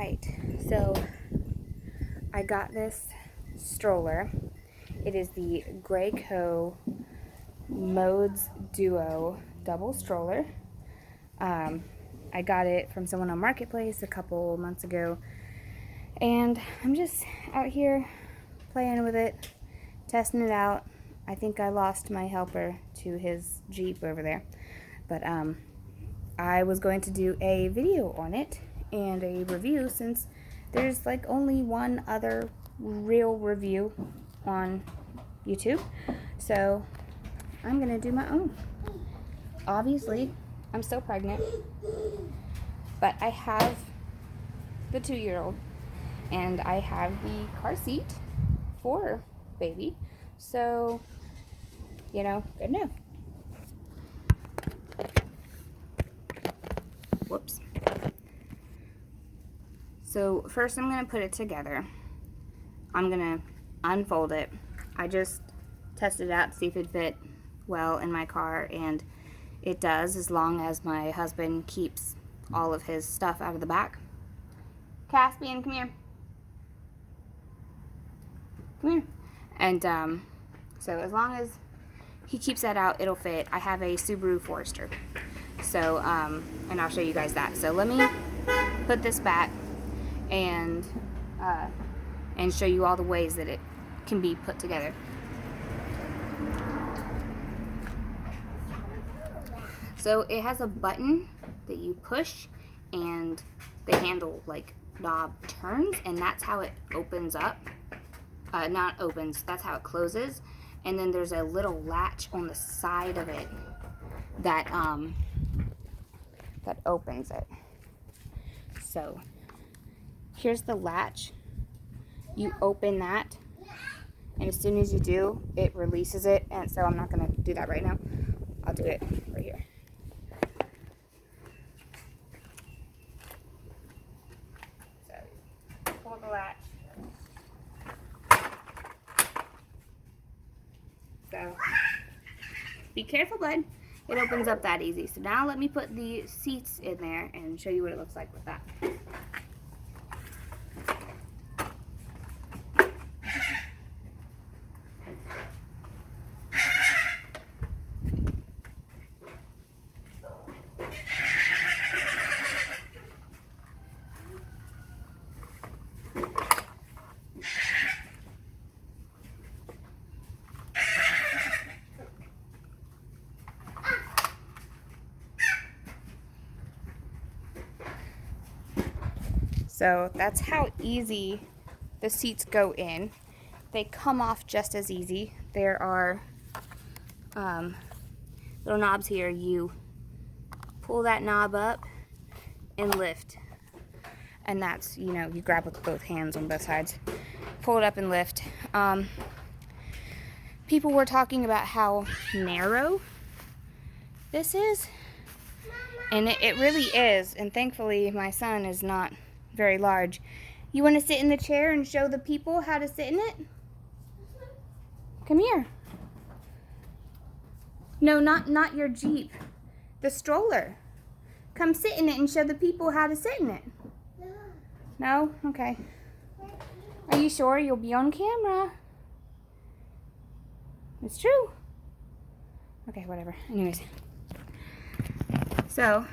Alright, so I got this stroller. It is the Graco Modes Duo double stroller. I got it from someone on Marketplace a couple months ago, and I'm just out here playing with it, testing it out. I think I lost my helper to his Jeep over there, but I was going to do a video on it and a review, since there's like only one other real review on YouTube, so I'm gonna do my own. Obviously, I'm still pregnant, but I have the 2-year-old and I have the car seat for baby, so you know, good enough. Whoops. So first I'm going to put it together. I'm going to unfold it. I just tested it out to see if it fit well in my car, and it does, as long as my husband keeps all of his stuff out of the back. Caspian, come here. Come here. And so as long as he keeps that out, it'll fit. I have a Subaru Forester. So, and I'll show you guys that. So let me put this back and show you all the ways that it can be put together. So it has a button that you push, and the handle like knob turns, and that's how it opens up. Not opens, that's how it closes. And then there's a little latch on the side of it that that opens it. So here's the latch. You open that, and as soon as you do, it releases it. And so I'm not gonna do that right now. I'll do it right here. So pull the latch. So be careful, bud. It opens up that easy. So now let me put the seats in there and show you what it looks like with that. So that's how easy the seats go in. They come off just as easy. There are little knobs here. You pull that knob up and lift. And that's, you know, you grab with both hands on both sides. Pull it up and lift. People were talking about how narrow this is. And it really is. And thankfully my son is not very large. You want to sit in the chair and show the people how to sit in it? Come here. No, not your Jeep. The stroller. Come sit in it and show the people how to sit in it. No? Okay. Are you sure? You'll be on camera. It's true. Okay, whatever. Anyways. So,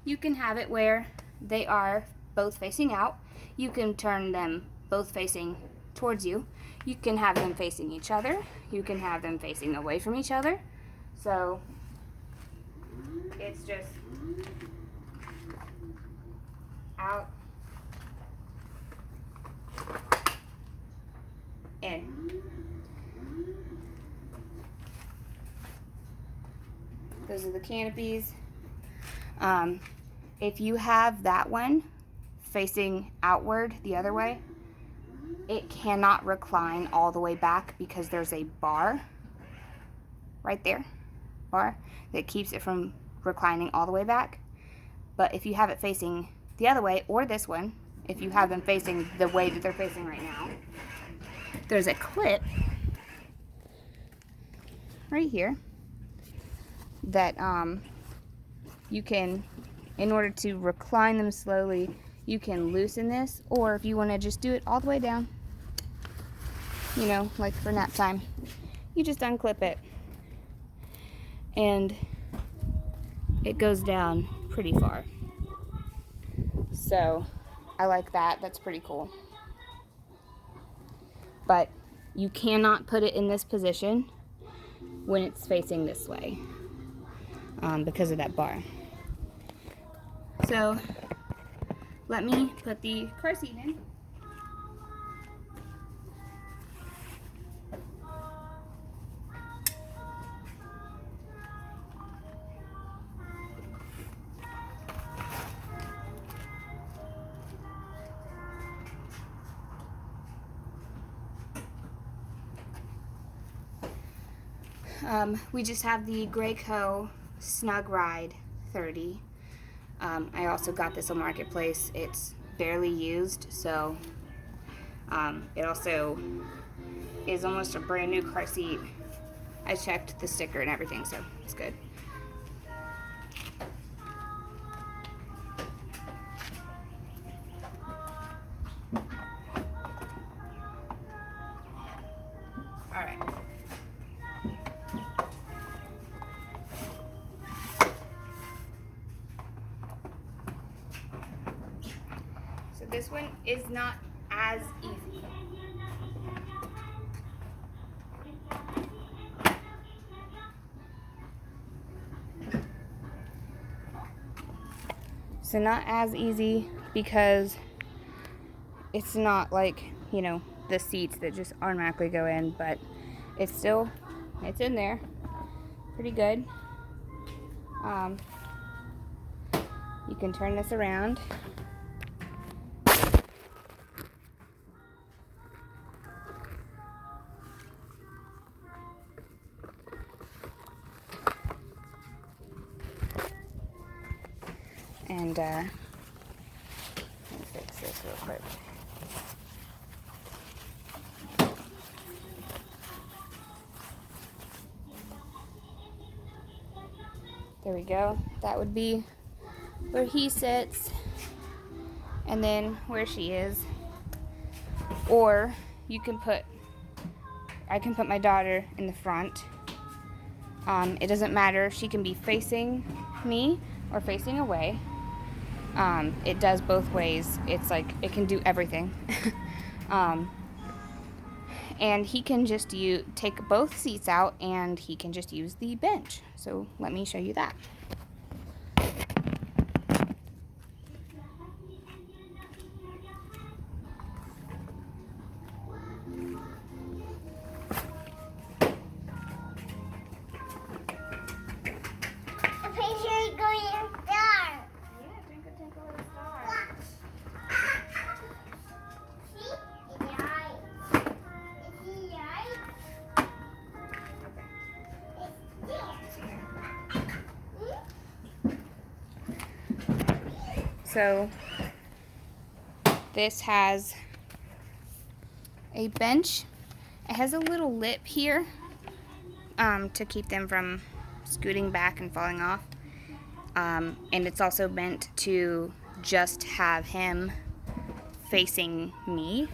you can have it where they are both facing out. You can turn them both facing towards you. You can have them facing each other. You can have them facing away from each other. So it's just out, in. Those are the canopies. If you have that one facing outward the other way, it cannot recline all the way back because there's a bar right there, bar, that keeps it from reclining all the way back. But if you have it facing the other way, or this one, if you have them facing the way that they're facing right now, there's a clip right here that you can, in order to recline them slowly, you can loosen this, or if you want to just do it all the way down, you know, like for nap time, you just unclip it and it goes down pretty far. So I like that. That's pretty cool. But you cannot put it in this position when it's facing this way because of that bar. So let me put the car seat in. We just have the Graco Snug Ride 30. I also got this on Marketplace. It's barely used, so it also is almost a brand new car seat. I checked the sticker and everything, so it's good. All right. So this one is not as easy. So not as easy because it's not like, you know, the seats that just automatically go in, but it's in there pretty good. You can turn this around. And let me fix this real quick. There we go. That would be where he sits, and then where she is. Or you can I can put my daughter in the front. It doesn't matter. She can be facing me or facing away. It does both ways. It's like it can do everything. And he can just take both seats out, and he can just use the bench. So let me show you that. So this has a bench. It has a little lip here to keep them from scooting back and falling off. And it's also meant to just have him facing me.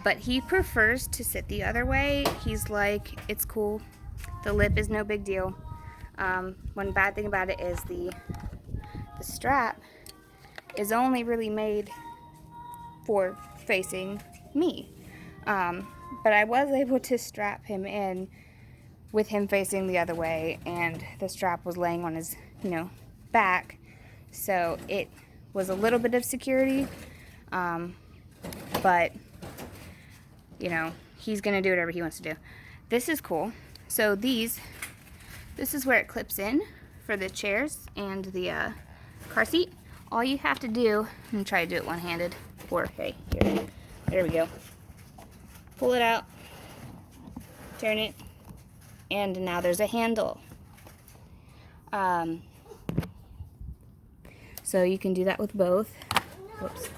But he prefers to sit the other way. He's like, it's cool. The lip is no big deal. One bad thing about it is the strap is only really made for facing me. But I was able to strap him in with him facing the other way, and the strap was laying on his, back. So it was a little bit of security, but, he's gonna do whatever he wants to do. This is cool. So this is where it clips in for the chairs and the car seat. All you have to do, I'm gonna try to do it one-handed, or hey, here, there we go. Pull it out, turn it, and now there's a handle. So you can do that with both. Whoops.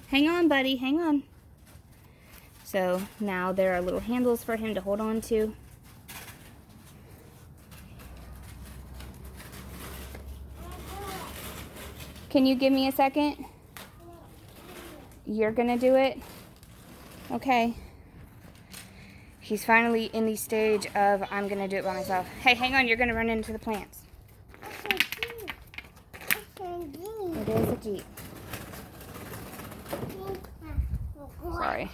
Hang on, buddy, hang on. So now there are little handles for him to hold on to. Can you give me a second? you're gonna do it? Okay. He's finally in the stage of, I'm gonna do it by myself. Hey, hang on, you're gonna run into the plants. It is a Jeep. Sorry.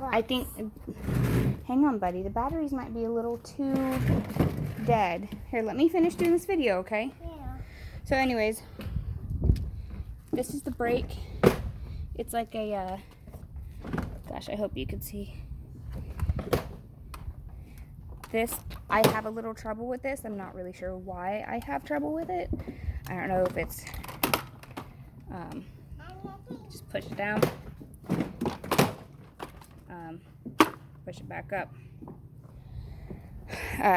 I think, hang on, buddy. The batteries might be a little too dead. Here, let me finish doing this video, okay? Yeah. So anyways, this is the brake. It's like a, gosh, I hope you could see. This, I have a little trouble with this. I'm not really sure why I have trouble with it. I don't know if it's, just push it down. Push it back up.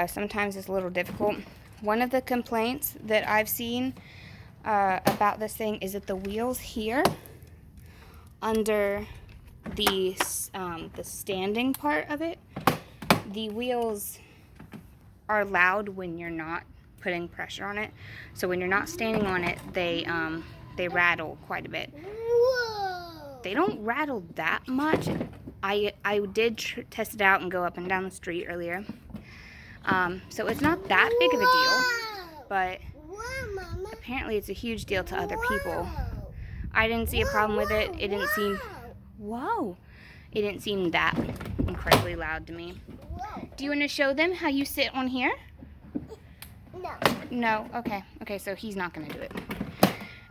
Sometimes it's a little difficult. One of the complaints that I've seen about this thing is that the wheels here under the standing part of it, the wheels are loud when you're not putting pressure on it. So when you're not standing on it, they rattle quite a bit. They don't rattle that much. I did test it out and go up and down the street earlier. So it's not that big of a deal, but apparently it's a huge deal to other people. I didn't see a problem with it. It didn't seem, whoa, it didn't seem that incredibly loud to me. Do you want to show them how you sit on here? No. No? Okay. Okay, so he's not going to do it.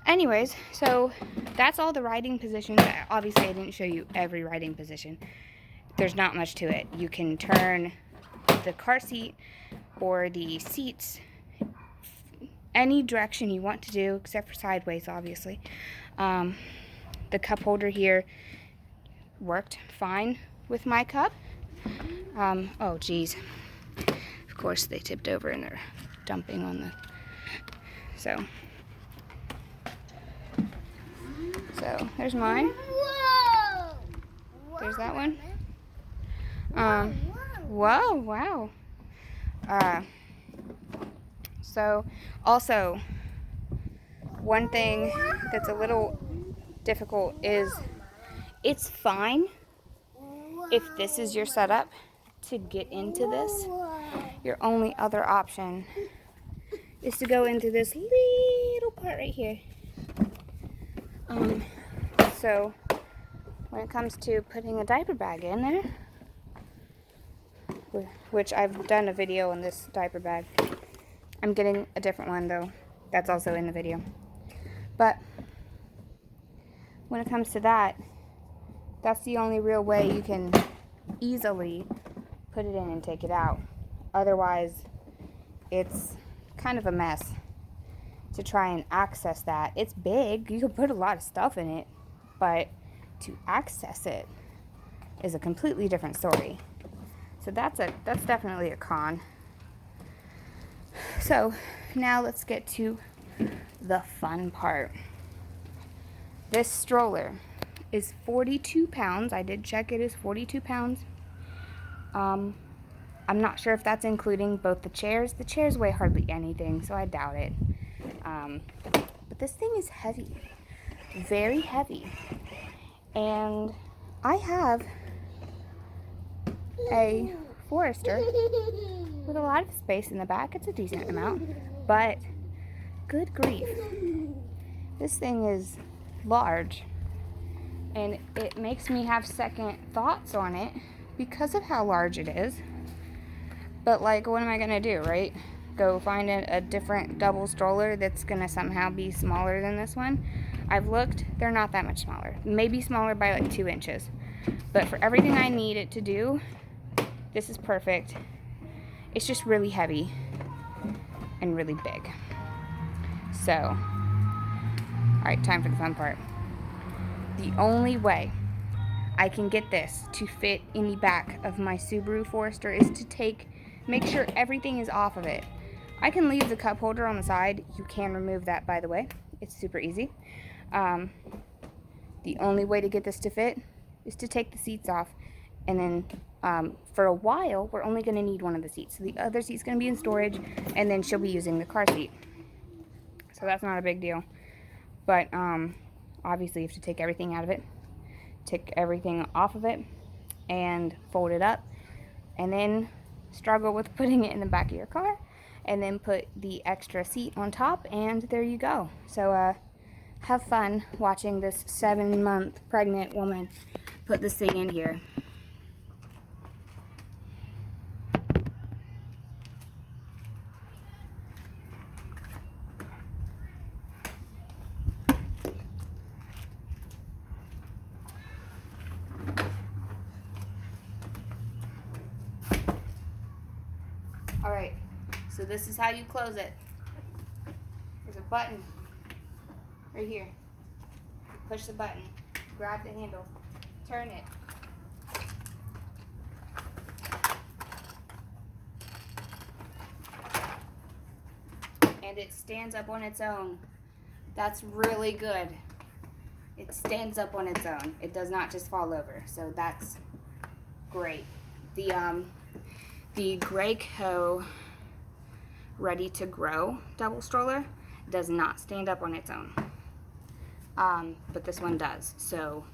Anyways, so that's all the riding positions. Obviously, I didn't show you every riding position. There's not much to it. You can turn the car seat or the seats any direction you want to do, except for sideways, obviously. The cup holder here worked fine with my cup. Oh, geez. Of course, they tipped over and they're dumping on the... So there's mine. Whoa! There's that one. Whoa, wow. So, also, one thing that's a little difficult is it's fine if this is your setup to get into this. Your only other option is to go into this little part right here. So when it comes to putting a diaper bag in there, which I've done a video on this diaper bag. I'm getting a different one though. That's also in the video. But when it comes to that, that's the only real way you can easily put it in and take it out. Otherwise, it's kind of a mess to try and access that. It's big. You can put a lot of stuff in it, but to access it is a completely different story. So that's definitely a con. So now let's get to the fun part. This stroller is 42 pounds. I did check, it is 42 pounds. I'm not sure if that's including both the chairs. The chairs weigh hardly anything, so I doubt it. But this thing is heavy, very heavy. And I have a Forester with a lot of space in the back. It's a decent amount, but good grief, this thing is large, and it makes me have second thoughts on it because of how large it is. But like, what am I gonna do, right? Go find a different double stroller that's gonna somehow be smaller than this one? I've looked, they're not that much smaller. Maybe smaller by like 2 inches. But for everything I need it to do, this is perfect. It's just really heavy and really big. So, alright, time for the fun part. The only way I can get this to fit in the back of my Subaru Forester is to make sure everything is off of it. I can leave the cup holder on the side. You can remove that, by the way. It's super easy. The only way to get this to fit is to take the seats off and then For a while, we're only going to need one of the seats. So the other seat's going to be in storage, and then she'll be using the car seat. So that's not a big deal. But obviously you have to take everything out of it, take everything off of it, and fold it up, and then struggle with putting it in the back of your car, and then put the extra seat on top, and there you go. So have fun watching this 7-month pregnant woman put this thing in here. Alright, so this is how you close it. There's a button right here. Push the button, grab the handle, turn it. And it stands up on its own. That's really good. It stands up on its own. It does not just fall over, so that's great. The Graco Ready to Grow double stroller does not stand up on its own. But this one does, so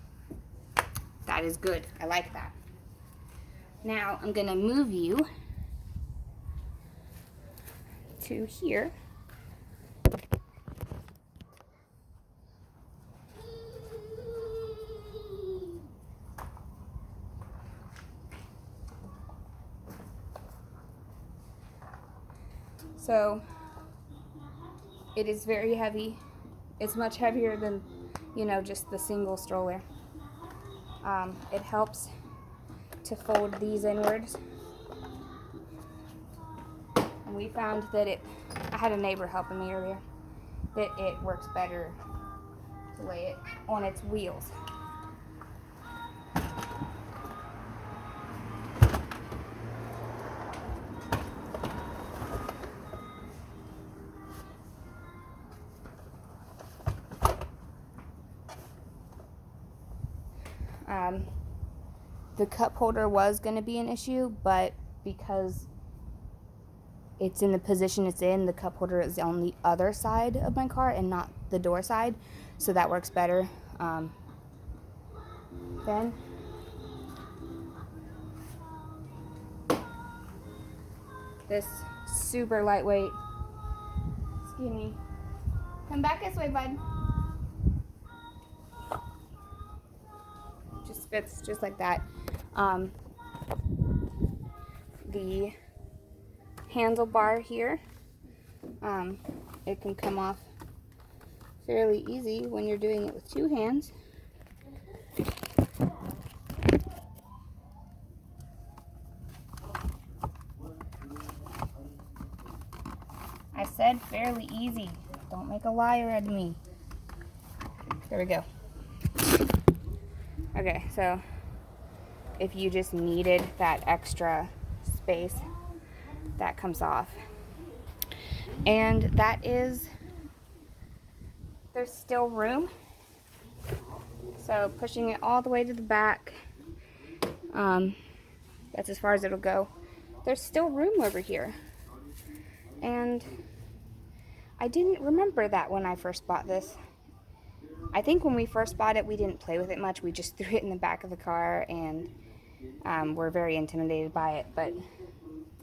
that is good. I like that. Now I'm gonna move you to here. So it is very heavy. It's much heavier than, you know, just the single stroller. It helps to fold these inwards. And we found that I had a neighbor helping me earlier, that it works better to lay it on its wheels. The cup holder was going to be an issue, but because it's in the position it's in, the cup holder is on the other side of my car and not the door side, so that works better. Then this super lightweight, skinny, come back this way, bud. Just fits just like that. The handlebar here, it can come off fairly easy when you're doing it with two hands. I said fairly easy. Don't make a liar out of me. There we go. Okay, so if you just needed that extra space, that comes off. And that is, there's still room. So pushing it all the way to the back, that's as far as it'll go. There's still room over here. And I didn't remember that when I first bought this. I think when we first bought it, we didn't play with it much. We just threw it in the back of the car, and we're very intimidated by it. But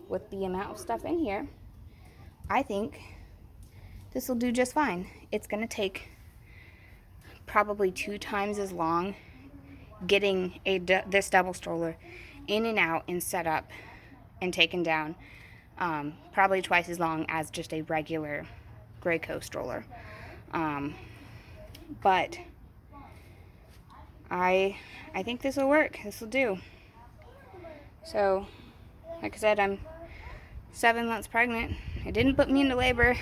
with the amount of stuff in here, I think this will do just fine. It's going to take probably 2 times as long getting this double stroller in and out and set up and taken down. Probably twice as long as just a regular Graco stroller. But I think this will work. This will do. So, like I said, I'm 7 months pregnant. It didn't put me into labor,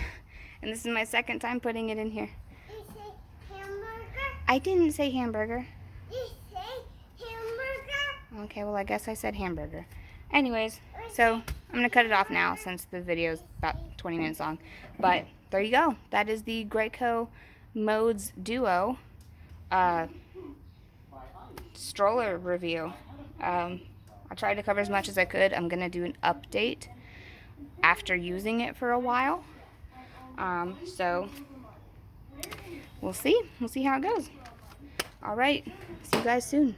and this is my second time putting it in here. You say hamburger? I didn't say hamburger. You say hamburger? Okay, well, I guess I said hamburger. Anyways, so I'm going to cut it off now since the video is about 20 minutes long. But there you go. That is the Graco Modes Duo stroller review. I I tried to cover as much as I could. I'm going to do an update after using it for a while. So we'll see. We'll see how it goes. All right. See you guys soon.